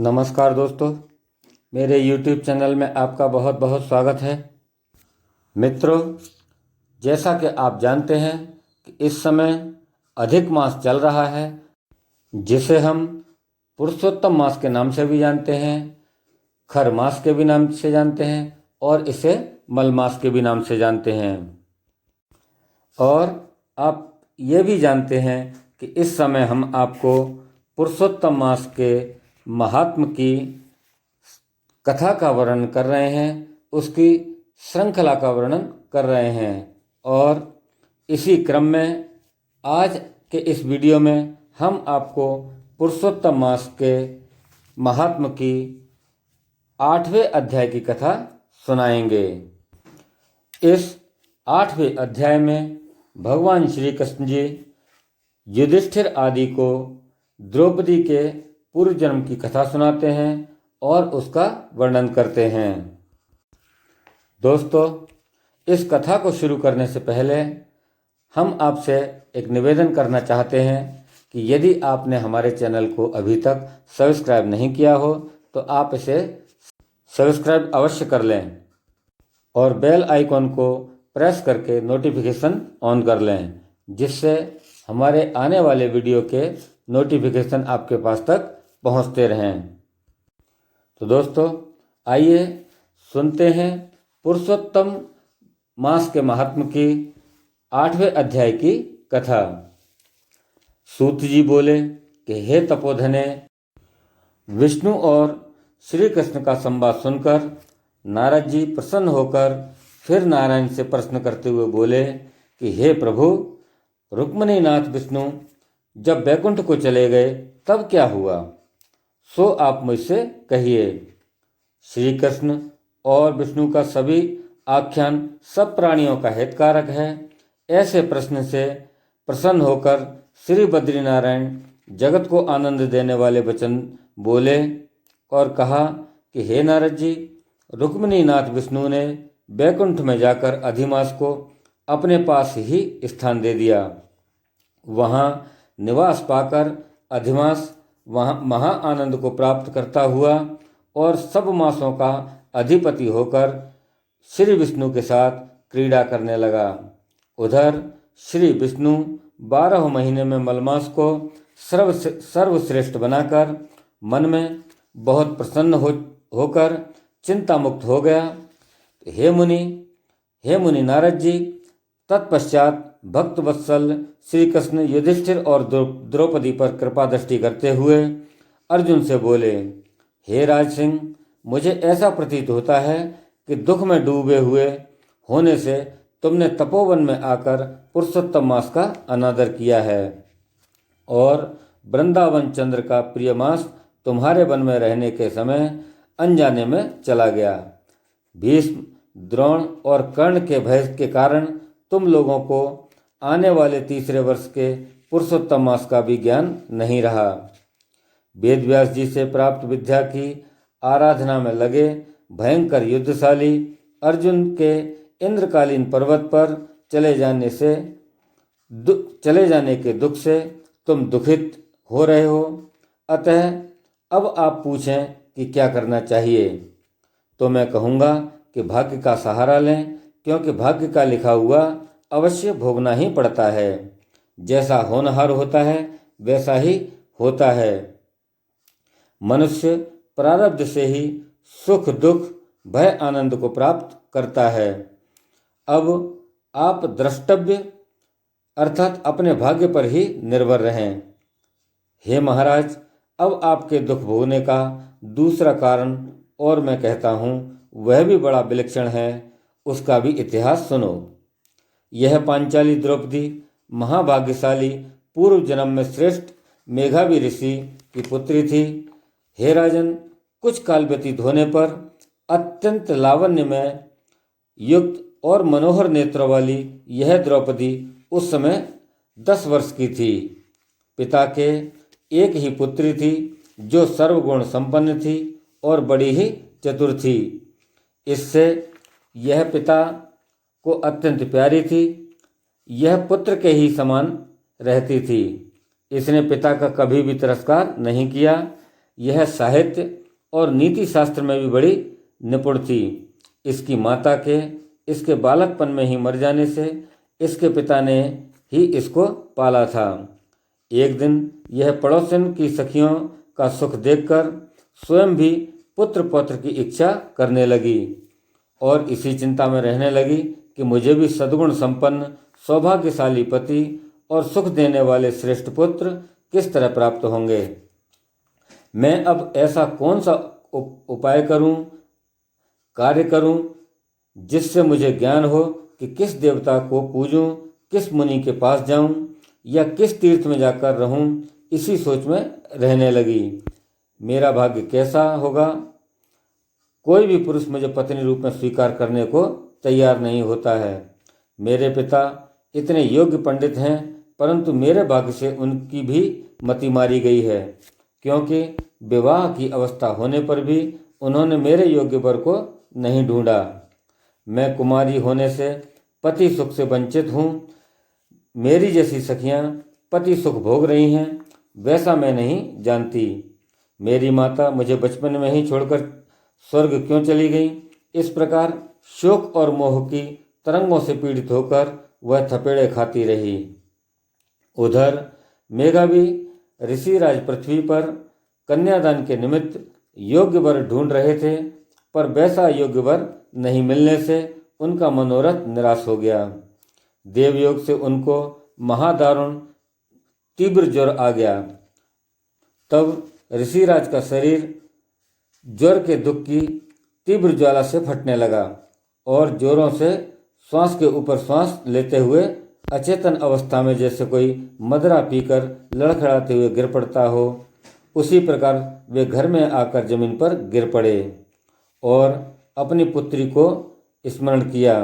नमस्कार दोस्तों, मेरे YouTube चैनल में आपका बहुत बहुत स्वागत है। मित्रों, जैसा कि आप जानते हैं कि इस समय अधिक मास चल रहा है, जिसे हम पुरुषोत्तम मास के नाम से भी जानते हैं, खर मास के भी नाम से जानते हैं और इसे मल मास के भी नाम से जानते हैं। और आप ये भी जानते हैं कि इस समय हम आपको पुरुषोत्तम मास के महात्म की कथा का वर्णन कर रहे हैं, उसकी श्रृंखला का वर्णन कर रहे हैं। और इसी क्रम में आज के इस वीडियो में हम आपको पुरुषोत्तम मास के महात्म की 8वें अध्याय की कथा सुनाएंगे। इस 8वें अध्याय में भगवान श्री कृष्ण जी युधिष्ठिर आदि को द्रौपदी के पूर्व जन्म की कथा सुनाते हैं और उसका वर्णन करते हैं। दोस्तों, इस कथा को शुरू करने से पहले हम आपसे एक निवेदन करना चाहते हैं कि यदि आपने हमारे चैनल को अभी तक सब्सक्राइब नहीं किया हो तो आप इसे सब्सक्राइब अवश्य कर लें और बेल आइकॉन को प्रेस करके नोटिफिकेशन ऑन कर लें, जिससे हमारे आने वाले वीडियो के नोटिफिकेशन आपके पास तक पहुंचते रहें। तो दोस्तों, आइए सुनते हैं पुरुषोत्तम मास के महात्म की 8वें अध्याय की कथा। सूत जी बोले कि हे तपोधने, विष्णु और श्री कृष्ण का संवाद सुनकर नारद जी प्रसन्न होकर फिर नारायण से प्रश्न करते हुए बोले कि हे प्रभु, रुक्मिणीनाथ विष्णु जब वैकुंठ को चले गए तब क्या हुआ, सो आप मुझसे कहिए। श्री कृष्ण और विष्णु का सभी आख्यान सब प्राणियों का हितकारक है। ऐसे प्रश्न से प्रसन्न होकर श्री बद्रीनारायण जगत को आनंद देने वाले वचन बोले और कहा कि हे नारद जी, रुक्मिणीनाथ विष्णु ने वैकुंठ में जाकर अधिमास को अपने पास ही स्थान दे दिया। वहाँ निवास पाकर अधिमास वहाँ महा आनंद को प्राप्त करता हुआ और सब मासों का अधिपति होकर श्री विष्णु के साथ क्रीड़ा करने लगा। उधर श्री विष्णु 12 महीने में मलमास को सर्वश्रेष्ठ बनाकर मन में बहुत प्रसन्न होकर चिंता मुक्त हो गया। हे मुनि नारद जी, तत्पश्चात भक्त वत्सल श्री कृष्ण युधिष्ठिर और द्रौपदी पर कृपा दृष्टि करते हुए अर्जुन से बोले, हे राज सिंह, मुझे ऐसा प्रतीत होता है कि दुख में डूबे हुए होने से तुमने तपोवन में आकर पुरुषोत्तम मास का अनादर किया है और वृंदावन चंद्र का प्रिय मास तुम्हारे वन में रहने के समय अनजाने में चला गया। भीष्म, द्रोण और कर्ण के भय के कारण तुम लोगों को आने वाले तीसरे वर्ष के पुरुषोत्तम मास का भी ज्ञान नहीं रहा। वेद व्यास जी से प्राप्त विद्या की आराधना में लगे भयंकर युद्धशाली अर्जुन के इंद्रकालीन पर्वत पर चले जाने के दुख से तुम दुखित हो रहे हो। अतः अब आप पूछें कि क्या करना चाहिए, तो मैं कहूँगा कि भाग्य का सहारा लें, क्योंकि भाग्य का लिखा हुआ अवश्य भोगना ही पड़ता है। जैसा होनहार होता है वैसा ही होता है। मनुष्य प्रारब्ध से ही सुख दुख भय आनंद को प्राप्त करता है। अब आप द्रष्टव्य अर्थात अपने भाग्य पर ही निर्भर रहें। हे महाराज, अब आपके दुख भोगने का दूसरा कारण और मैं कहता हूँ, वह भी बड़ा विलक्षण है, उसका भी इतिहास सुनो। यह पांचाली द्रौपदी महाभाग्यशाली पूर्व जन्म में श्रेष्ठ मेघावी ऋषि की पुत्री थी। हे राजन, कुछ काल व्यतीत होने पर अत्यंत लावण्य में युक्त और मनोहर नेत्रों वाली यह द्रौपदी उस समय 10 वर्ष की थी। पिता के एक ही पुत्री थी जो सर्वगुण संपन्न थी और बड़ी ही चतुर थी। इससे यह पिता को अत्यंत प्यारी थी। यह पुत्र के ही समान रहती थी। इसने पिता का कभी भी तिरस्कार नहीं किया। यह साहित्य और नीति शास्त्र में भी बड़ी निपुण थी। इसकी माता के इसके बालकपन में ही मर जाने से इसके पिता ने ही इसको पाला था। एक दिन यह पड़ोसन की सखियों का सुख देखकर स्वयं भी पुत्र पौत्र की इच्छा करने लगी और इसी चिंता में रहने लगी कि मुझे भी सद्गुण संपन्न सौभाग्यशाली पति और सुख देने वाले श्रेष्ठ पुत्र किस तरह प्राप्त होंगे। मैं अब ऐसा कौन सा उपाय करूं, कार्य करूं जिससे मुझे ज्ञान हो कि किस देवता को पूजूं, किस मुनि के पास जाऊं या किस तीर्थ में जाकर रहूं। इसी सोच में रहने लगी। मेरा भाग्य कैसा होगा। कोई भी पुरुष मुझे पत्नी रूप में स्वीकार करने को तैयार नहीं होता है। मेरे पिता इतने योग्य पंडित हैं, परंतु मेरे भाग्य से उनकी भी मति मारी गई है, क्योंकि विवाह की अवस्था होने पर भी उन्होंने मेरे योग्य वर को नहीं ढूंढा। मैं कुमारी होने से पति सुख से वंचित हूँ। मेरी जैसी सखियाँ पति सुख भोग रही हैं, वैसा मैं नहीं जानती। मेरी माता मुझे बचपन में ही छोड़कर स्वर्ग क्यों चली गई। इस प्रकार शोक और मोह की तरंगों से पीड़ित होकर वह थपेड़े खाती रही। उधर मेघा भी ऋषिराज पृथ्वी पर कन्यादान के निमित्त योग्य वर ढूंढ रहे थे, पर वैसा योग्य वर नहीं मिलने से उनका मनोरथ निराश हो गया। देवयोग से उनको महादारुण तीव्र ज्वर आ गया। तब ऋषिराज का शरीर ज्वर के दुख की तीव्र ज्वाला से फटने लगा और जोरों से श्वास के ऊपर श्वास लेते हुए अचेतन अवस्था में जैसे कोई मदरा पीकर लड़खड़ाते हुए गिर पड़ता हो, उसी प्रकार वे घर में आकर जमीन पर गिर पड़े और अपनी पुत्री को स्मरण किया।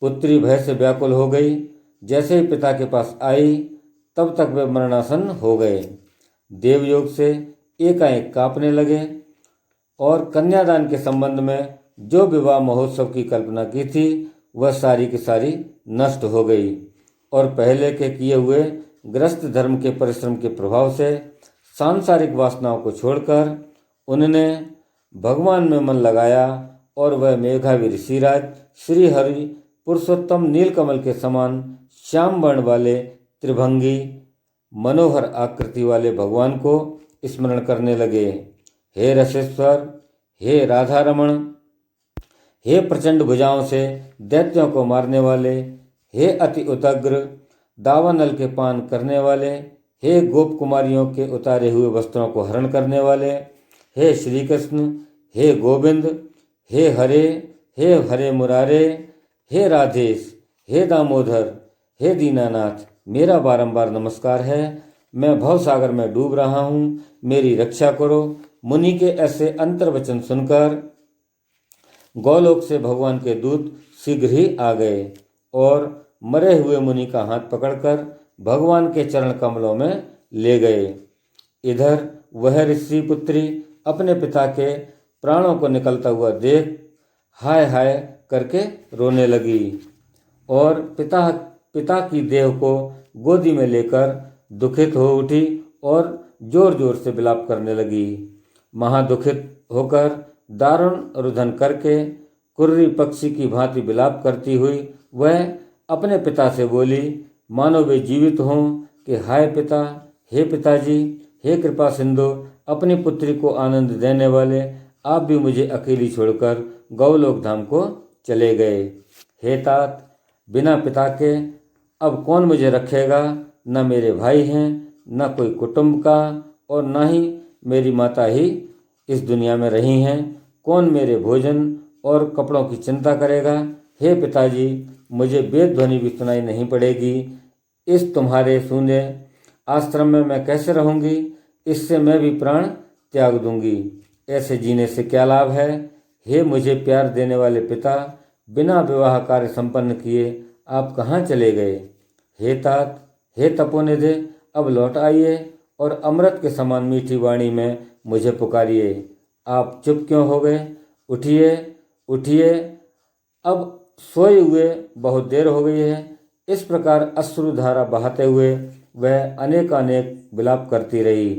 पुत्री भय से व्याकुल हो गई। जैसे ही पिता के पास आई तब तक वे मरणासन हो गए। देवयोग से एकाएक कांपने लगे और कन्यादान के संबंध में जो विवाह महोत्सव की कल्पना की थी वह सारी की सारी नष्ट हो गई और पहले के किए हुए गृहस्थ धर्म के परिश्रम के प्रभाव से सांसारिक वासनाओं को छोड़कर उन्होंने भगवान में मन लगाया और वह मेघावी ऋषिराज श्री हरि पुरुषोत्तम नीलकमल के समान श्याम वर्ण वाले त्रिभंगी मनोहर आकृति वाले भगवान को स्मरण करने लगे। हे रसेश्वर, हे राधा रमण, हे प्रचंड भुजाओं से दैत्यों को मारने वाले, हे अति उदग्र दावानल के पान करने वाले, हे गोप कुमारियों के उतारे हुए वस्त्रों को हरण करने वाले, हे श्री कृष्ण, हे गोविंद, हे हरे मुरारे, हे राधेश, हे दामोदर, हे दीनानाथ, मेरा बारंबार नमस्कार है। मैं भवसागर में डूब रहा हूँ, मेरी रक्षा करो। मुनि के ऐसे अंतर्वचन सुनकर गोलोक से भगवान के दूत शीघ्र ही आ गए और मरे हुए मुनि का हाथ पकड़कर भगवान के चरण कमलों में ले गए। इधर वह ऋषि पुत्री अपने पिता के प्राणों को निकलता हुआ देख हाय हाय करके रोने लगी और पिता की देह को गोदी में लेकर दुखित हो उठी और जोर जोर से विलाप करने लगी। महादुखित होकर दारुण रुदन करके कुर्री पक्षी की भांति विलाप करती हुई वह अपने पिता से बोली, मानो वे जीवित हों कि हाय पिता, हे पिताजी, हे कृपा सिंधु, अपनी पुत्री को आनंद देने वाले, आप भी मुझे अकेली छोड़कर गौलोक धाम को चले गए। हे तात, बिना पिता के अब कौन मुझे रखेगा। न मेरे भाई हैं, न कोई कुटुंब का, और न ही मेरी माता ही इस दुनिया में रही हैं। कौन मेरे भोजन और कपड़ों की चिंता करेगा। हे पिताजी, मुझे वेद ध्वनि भी सुनाई नहीं पड़ेगी। इस तुम्हारे शून्य आश्रम में मैं कैसे रहूंगी। इससे मैं भी प्राण त्याग दूंगी। ऐसे जीने से क्या लाभ है। हे मुझे प्यार देने वाले पिता, बिना विवाह कार्य संपन्न किए आप कहाँ चले गए। हे तात, हे तपोनिधे, अब लौट आइए और अमृत के समान मीठी वाणी में मुझे पुकारिए। आप चुप क्यों हो गए। उठिए उठिए, अब सोए हुए बहुत देर हो गई है। इस प्रकार अश्रुधारा बहाते हुए वह अनेकानेक विलाप करती रही।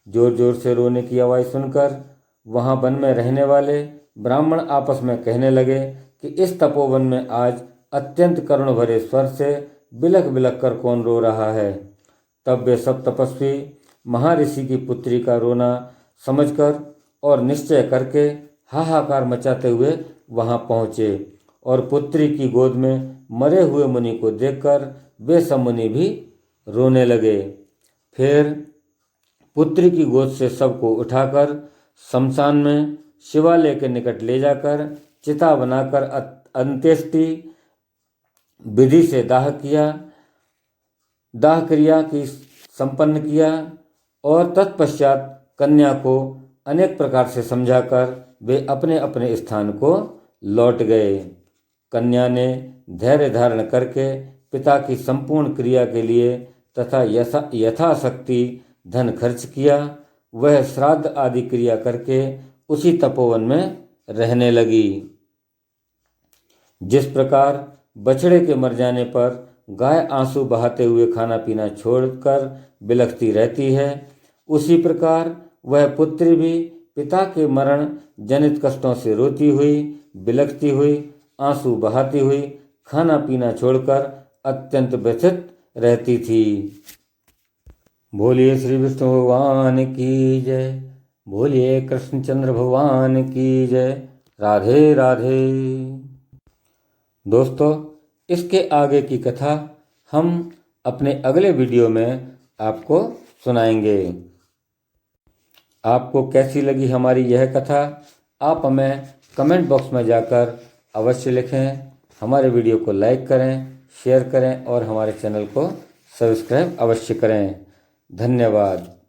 जोर जोर से रोने की आवाज़ सुनकर वहाँ वन में रहने वाले ब्राह्मण आपस में कहने लगे कि इस तपोवन में आज अत्यंत करुण भरे स्वर से बिलख बिलख कर कौन रो रहा है। तब वे सब तपस्वी महर्षि की पुत्री का रोना समझकर और निश्चय करके हाहाकार मचाते हुए वहां पहुंचे और पुत्री की गोद में मरे हुए मुनि को देखकर वे सब मुनि भी रोने लगे। फिर पुत्री की गोद से सबको उठाकर शमशान में शिवालय के निकट ले जाकर चिता बनाकर अंत्येष्टि विधि से दाह क्रिया की संपन्न किया और तत्पश्चात कन्या को अनेक प्रकार से समझाकर वे अपने अपने स्थान को लौट गए। कन्या ने धैर्य धारण करके पिता की संपूर्ण क्रिया के लिए तथा यथाशक्ति धन खर्च किया। वह श्राद्ध आदि क्रिया करके उसी तपोवन में रहने लगी। जिस प्रकार बछड़े के मर जाने पर गाय आंसू बहाते हुए खाना पीना छोड़कर बिलखती रहती है, उसी प्रकार वह पुत्री भी पिता के मरण जनित कष्टों से रोती हुई, बिलखती हुई, आंसू बहाती हुई, खाना पीना छोड़कर अत्यंत व्यथित रहती थी। बोलिए श्री विष्णु भगवान की जय। बोलिए कृष्णचंद्र भगवान की जय। राधे राधे। दोस्तों, इसके आगे की कथा हम अपने अगले वीडियो में आपको सुनाएंगे। आपको कैसी लगी हमारी यह कथा, आप हमें कमेंट बॉक्स में जाकर अवश्य लिखें। हमारे वीडियो को लाइक करें, शेयर करें और हमारे चैनल को सब्सक्राइब अवश्य करें। धन्यवाद।